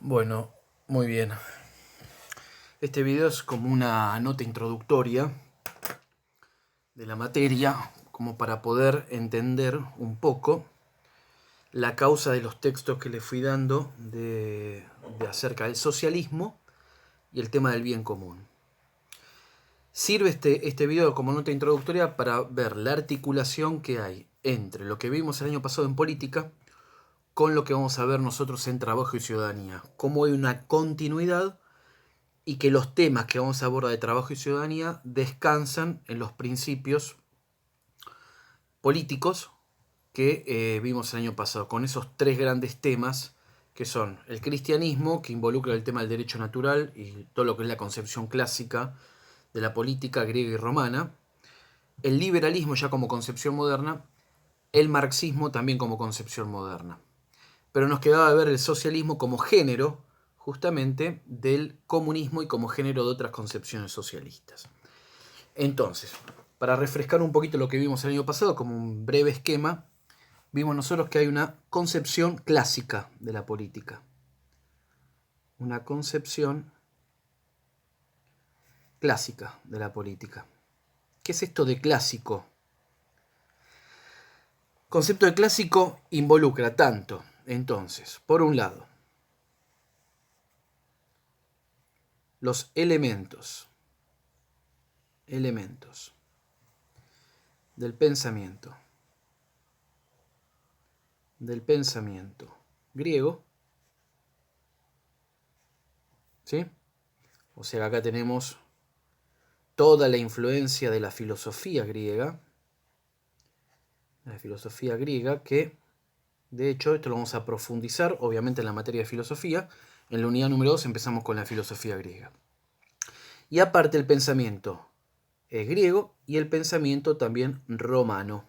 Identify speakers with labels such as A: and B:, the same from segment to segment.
A: Bueno, muy bien. Este video es como una nota introductoria de la materia, como para poder entender un poco la causa de los textos que le fui dando de acerca del socialismo y el tema del bien común. Sirve este video como nota introductoria para ver la articulación que hay entre lo que vimos el año pasado en política con lo que vamos a ver nosotros en trabajo y ciudadanía. Cómo hay una continuidad y que los temas que vamos a abordar de trabajo y ciudadanía descansan en los principios políticos que vimos el año pasado, con esos tres grandes temas que son el cristianismo, que involucra el tema del derecho natural y todo lo que es la concepción clásica de la política griega y romana, el liberalismo ya como concepción moderna, el marxismo también como concepción moderna. Pero nos quedaba ver el socialismo como género justamente del comunismo y como género de otras concepciones socialistas. Entonces, para refrescar un poquito lo que vimos el año pasado, como un breve esquema, vimos nosotros que hay una concepción clásica de la política. Una concepción clásica de la política. ¿Qué es esto de clásico? El concepto de clásico involucra tanto, entonces, por un lado, los elementos del pensamiento griego, ¿sí? O sea, acá tenemos toda la influencia de la filosofía griega, que, de hecho, esto lo vamos a profundizar, obviamente, en la materia de filosofía. En la unidad número 2 empezamos con la filosofía griega. Y aparte el pensamiento griego y el pensamiento también romano.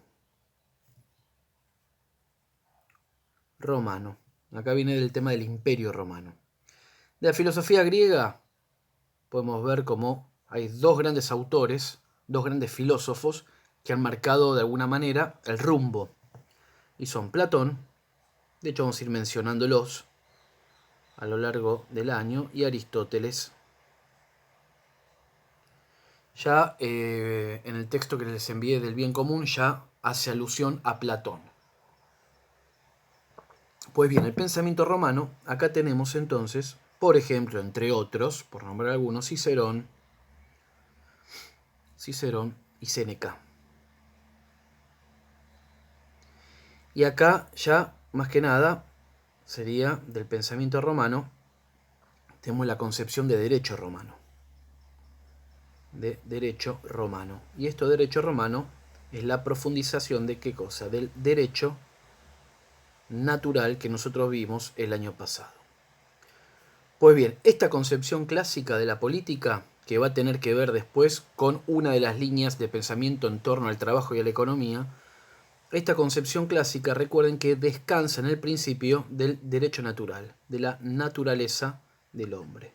A: Acá viene el tema del imperio romano. De la filosofía griega podemos ver cómo hay dos grandes autores, dos grandes filósofos que han marcado de alguna manera el rumbo. Y son Platón, de hecho vamos a ir mencionándolos a lo largo del año, y Aristóteles. Ya en el texto que les envié del bien común ya hace alusión a Platón. Pues bien, el pensamiento romano, acá tenemos entonces, por ejemplo, entre otros, por nombrar algunos, Cicerón y Séneca. Y acá ya, más que nada, sería del pensamiento romano, tenemos la concepción de derecho romano. Y esto de derecho romano es la profundización de qué cosa, del derecho natural que nosotros vimos el año pasado. Pues bien, esta concepción clásica de la política, que va a tener que ver después con una de las líneas de pensamiento en torno al trabajo y a la economía, esta concepción clásica, recuerden que descansa en el principio del derecho natural, de la naturaleza del hombre.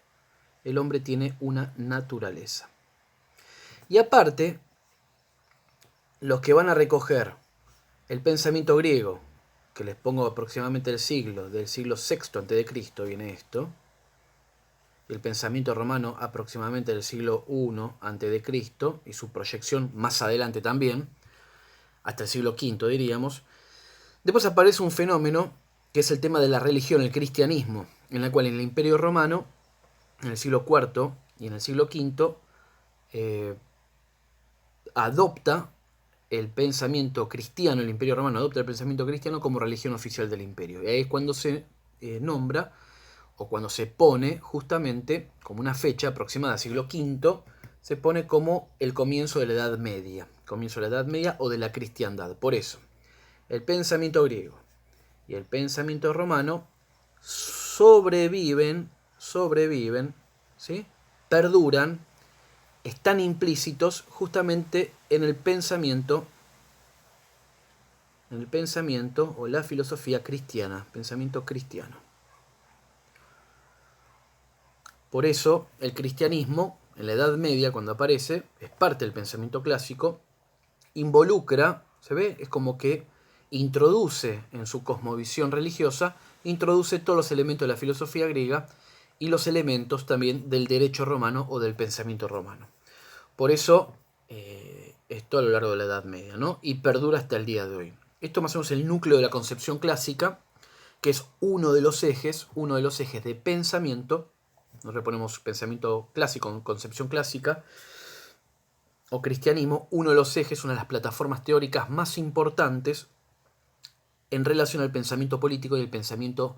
A: El hombre tiene una naturaleza. Y aparte, los que van a recoger el pensamiento griego, que les pongo aproximadamente del siglo VI a.C. viene esto, y el pensamiento romano aproximadamente del siglo I a.C. y su proyección más adelante también, hasta el siglo V diríamos. Después aparece un fenómeno que es el tema de la religión, el cristianismo, en la cual en el Imperio Romano, en el siglo IV y en el siglo V, adopta el pensamiento cristiano, el Imperio Romano adopta el pensamiento cristiano como religión oficial del imperio. Y ahí es cuando se nombra, o cuando se pone justamente como una fecha aproximada al siglo V, se pone como el comienzo de la Edad Media, o de la cristiandad. Por eso, el pensamiento griego y el pensamiento romano sobreviven, ¿sí? Perduran, están implícitos justamente en el pensamiento o la filosofía cristiana, pensamiento cristiano. Por eso el cristianismo, en la Edad Media, cuando aparece, es parte del pensamiento clásico, involucra, ¿se ve? Es como que introduce en su cosmovisión religiosa introduce todos los elementos de la filosofía griega y los elementos también del derecho romano o del pensamiento romano. Por eso, esto a lo largo de la Edad Media, ¿no? Y perdura hasta el día de hoy. Esto más o menos es el núcleo de la concepción clásica, que es uno de los ejes de pensamiento. Nos reponemos pensamiento clásico, concepción clásica, o cristianismo, uno de los ejes, una de las plataformas teóricas más importantes en relación al pensamiento político y el pensamiento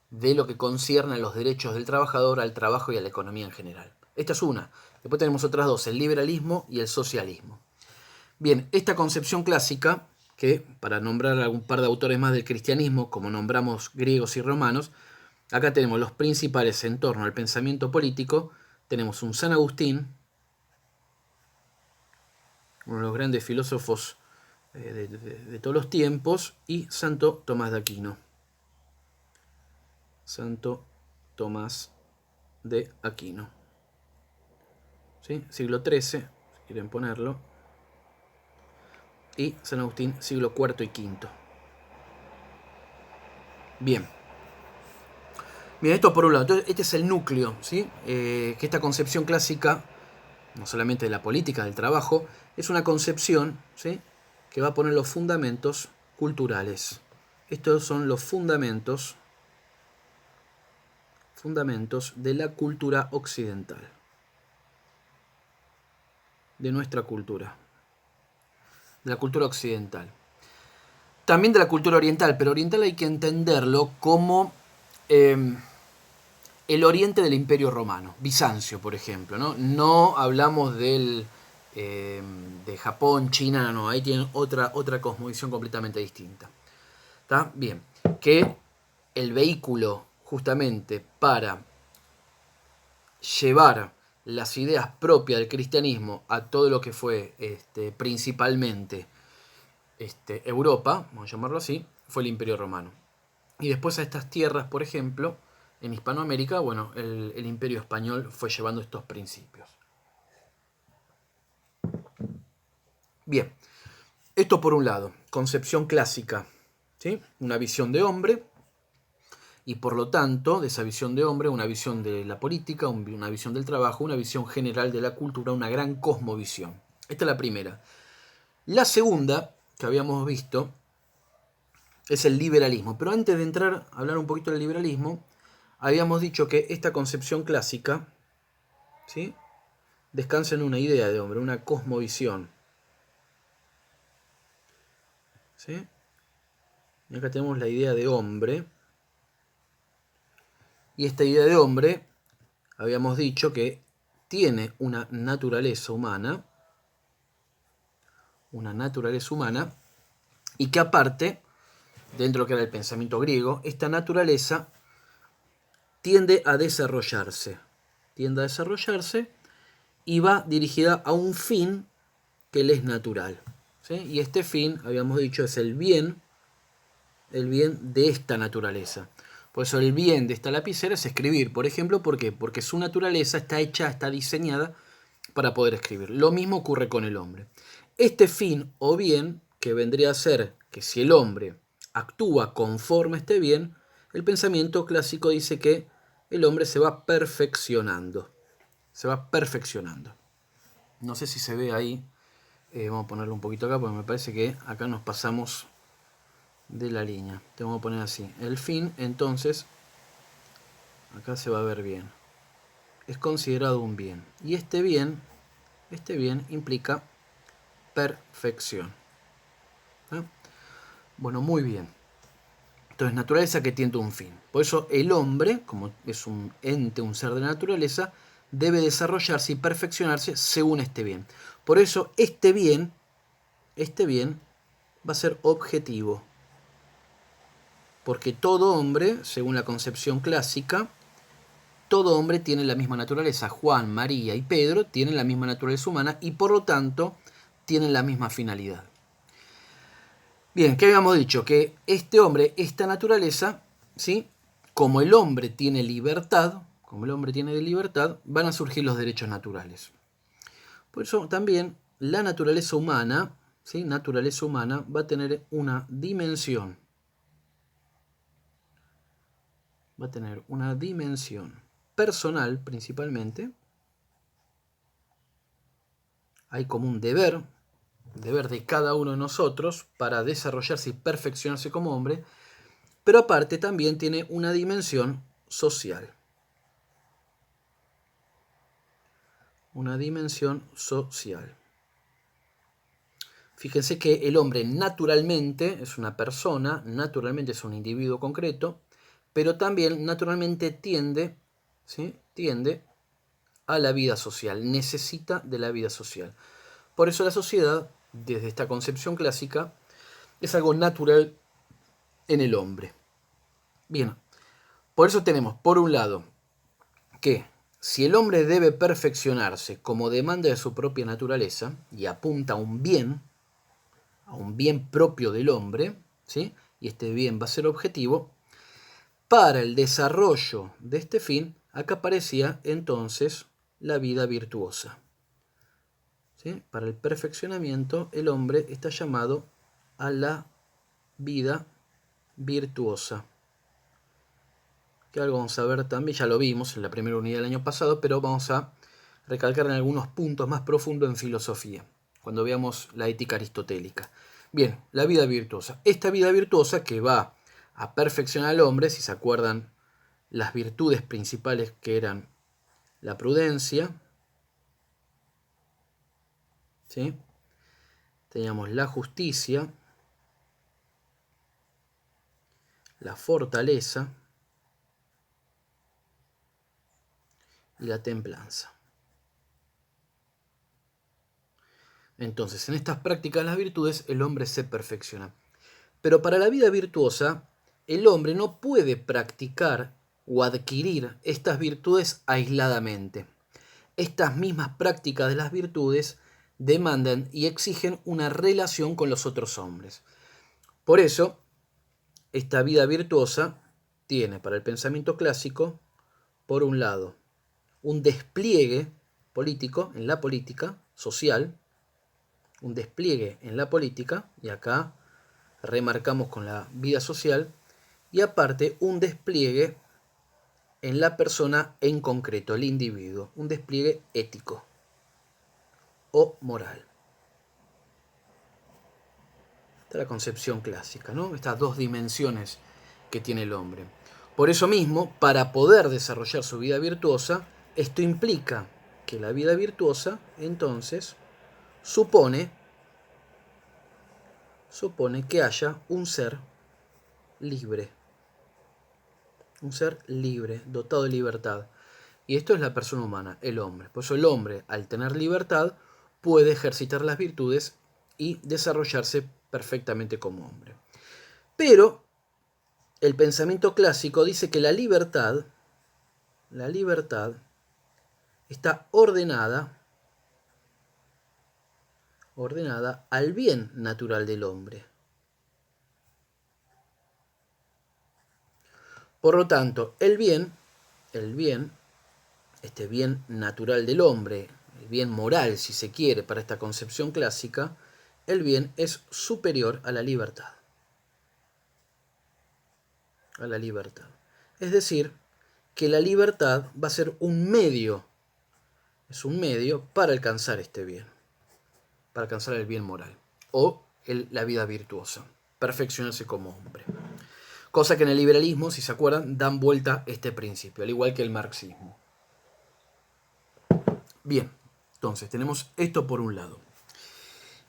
A: de lo que concierne a los derechos del trabajador, al trabajo y a la economía en general. Esta es una. Después tenemos otras dos, el liberalismo y el socialismo. Bien, esta concepción clásica, que para nombrar algún par de autores más del cristianismo, como nombramos griegos y romanos, acá tenemos los principales en torno al pensamiento político. Tenemos un San Agustín, uno de los grandes filósofos de todos los tiempos, y Santo Tomás de Aquino. Santo Tomás de Aquino. ¿Sí? Siglo XIII, si quieren ponerlo. Y San Agustín, siglo IV y V. Bien. Bien, esto por un lado. Entonces, este es el núcleo, ¿sí? Que esta concepción clásica, no solamente de la política, del trabajo, es una concepción, ¿sí?, que va a poner los fundamentos culturales. Estos son los fundamentos de la cultura occidental, de nuestra cultura, de la cultura occidental. También de la cultura oriental, pero oriental hay que entenderlo como el oriente del Imperio Romano, Bizancio, por ejemplo, ¿no? No hablamos de Japón, China, no, ahí tienen otra cosmovisión completamente distinta. ¿Está? Bien, que el vehículo justamente para llevar las ideas propias del cristianismo a todo lo que fue principalmente Europa, vamos a llamarlo así, fue el Imperio Romano. Y después a estas tierras, por ejemplo, en Hispanoamérica, bueno, el Imperio Español fue llevando estos principios. Bien, esto por un lado, concepción clásica, ¿sí? Una visión de hombre, y por lo tanto, de esa visión de hombre, una visión de la política, una visión del trabajo, una visión general de la cultura, una gran cosmovisión. Esta es la primera. La segunda, que habíamos visto, es el liberalismo. Pero antes de entrar a hablar un poquito del liberalismo, habíamos dicho que esta concepción clásica, ¿sí?, descansa en una idea de hombre, una cosmovisión. ¿Sí? Y acá tenemos la idea de hombre. Y esta idea de hombre, habíamos dicho que tiene una naturaleza humana, y que aparte, dentro de lo que era el pensamiento griego, esta naturaleza tiende a desarrollarse y va dirigida a un fin que le es natural, ¿sí? Y este fin, habíamos dicho, es el bien de esta naturaleza. Por eso el bien de esta lapicera es escribir, por ejemplo, ¿por qué? Porque su naturaleza está hecha, está diseñada para poder escribir. Lo mismo ocurre con el hombre. Este fin o bien, que vendría a ser que si el hombre actúa conforme a este bien, el pensamiento clásico dice que el hombre se va perfeccionando. No sé si se ve ahí. Vamos a ponerlo un poquito acá porque me parece que acá nos pasamos de la línea. Te vamos a poner así. El fin, entonces, acá se va a ver bien. Es considerado un bien. Y este bien implica perfección. ¿Ah? Bueno, muy bien. Entonces, naturaleza que tiene un fin. Por eso el hombre, como es un ente, un ser de naturaleza, debe desarrollarse y perfeccionarse según este bien. Por eso este bien va a ser objetivo. Porque todo hombre, según la concepción clásica, todo hombre tiene la misma naturaleza. Juan, María y Pedro tienen la misma naturaleza humana y por lo tanto tienen la misma finalidad. Bien, ¿qué habíamos dicho? Que este hombre, esta naturaleza, ¿sí?, como el hombre tiene libertad, van a surgir los derechos naturales. Por eso también la naturaleza humana, ¿sí?, va a tener una dimensión va a tener una dimensión personal principalmente. Hay como un deber de cada uno de nosotros para desarrollarse y perfeccionarse como hombre, pero aparte también tiene una dimensión social. Una dimensión social. Fíjense que el hombre naturalmente es una persona, naturalmente es un individuo concreto, pero también naturalmente tiende a la vida social, necesita de la vida social. Por eso la sociedad, desde esta concepción clásica, es algo natural en el hombre. Bien, por eso tenemos, por un lado, que si el hombre debe perfeccionarse como demanda de su propia naturaleza y apunta a un bien propio del hombre, ¿sí? Y este bien va a ser objetivo, para el desarrollo de este fin, acá aparecía entonces la vida virtuosa. ¿Sí? Para el perfeccionamiento, el hombre está llamado a la vida virtuosa. Que algo vamos a ver también, ya lo vimos en la primera unidad del año pasado, pero vamos a recalcar en algunos puntos más profundos en filosofía, cuando veamos la ética aristotélica. Bien, la vida virtuosa. Esta vida virtuosa que va a perfeccionar al hombre, si se acuerdan las virtudes principales que eran la prudencia, ¿sí? Teníamos la justicia, la fortaleza y la templanza. Entonces, en estas prácticas de las virtudes, el hombre se perfecciona. Pero para la vida virtuosa, el hombre no puede practicar o adquirir estas virtudes aisladamente. Estas mismas prácticas de las virtudes demandan y exigen una relación con los otros hombres. Por eso, esta vida virtuosa tiene para el pensamiento clásico, por un lado, un despliegue político en la política social, un despliegue en la política, y acá remarcamos con la vida social, y aparte un despliegue en la persona en concreto, el individuo, un despliegue ético o moral. Esta es la concepción clásica, ¿no? Estas dos dimensiones que tiene el hombre. Por eso mismo, para poder desarrollar su vida virtuosa, esto implica que la vida virtuosa, entonces, supone que haya un ser libre. Un ser libre, dotado de libertad. Y esto es la persona humana, el hombre. Por eso el hombre, al tener libertad, puede ejercitar las virtudes y desarrollarse perfectamente como hombre. Pero el pensamiento clásico dice que la libertad está ordenada al bien natural del hombre. Por lo tanto, el bien, este bien natural del hombre, el bien moral, si se quiere, para esta concepción clásica, el bien es superior a la libertad. A la libertad. Es decir, que la libertad va a ser un medio, es un medio para alcanzar este bien, para alcanzar el bien moral, o la vida virtuosa, perfeccionarse como hombre. Cosa que en el liberalismo, si se acuerdan, dan vuelta este principio, al igual que el marxismo. Bien, entonces tenemos esto por un lado.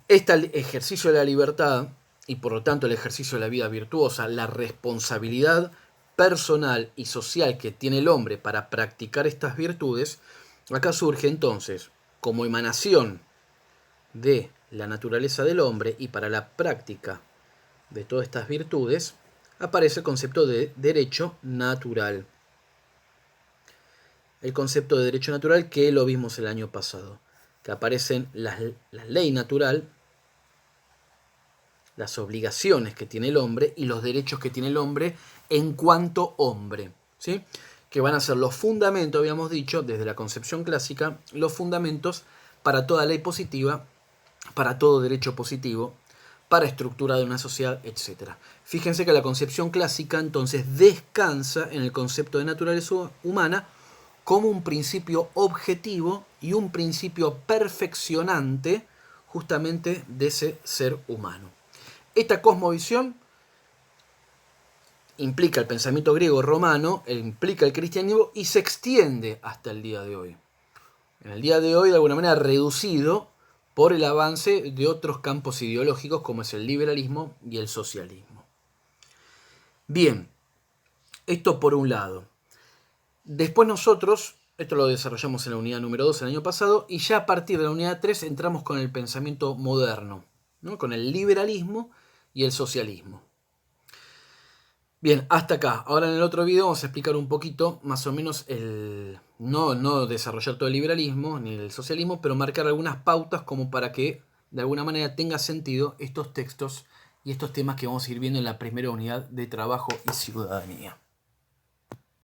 A: Este ejercicio de la libertad y por lo tanto el ejercicio de la vida virtuosa, la responsabilidad personal y social que tiene el hombre para practicar estas virtudes, acá surge entonces como emanación de la naturaleza del hombre y para la práctica de todas estas virtudes, aparece el concepto de derecho natural. El concepto de derecho natural que lo vimos el año pasado, que aparecen la ley natural, las obligaciones que tiene el hombre y los derechos que tiene el hombre en cuanto hombre, ¿sí? Que van a ser los fundamentos, habíamos dicho, desde la concepción clásica, los fundamentos para toda ley positiva, para todo derecho positivo, para estructura de una sociedad, etc. Fíjense que la concepción clásica entonces descansa en el concepto de naturaleza humana como un principio objetivo y un principio perfeccionante justamente de ese ser humano. Esta cosmovisión implica el pensamiento griego romano, implica el cristianismo y se extiende hasta el día de hoy. En el día de hoy, de alguna manera, reducido por el avance de otros campos ideológicos como es el liberalismo y el socialismo. Bien, esto por un lado. Después nosotros, esto lo desarrollamos en la unidad número 2 el año pasado, y ya a partir de la unidad 3 entramos con el pensamiento moderno, ¿no? Con el liberalismo y el socialismo. Bien, hasta acá. Ahora en el otro video vamos a explicar un poquito, más o menos, no desarrollar todo el liberalismo ni el socialismo, pero marcar algunas pautas como para que de alguna manera tenga sentido estos textos y estos temas que vamos a ir viendo en la primera unidad de trabajo y ciudadanía.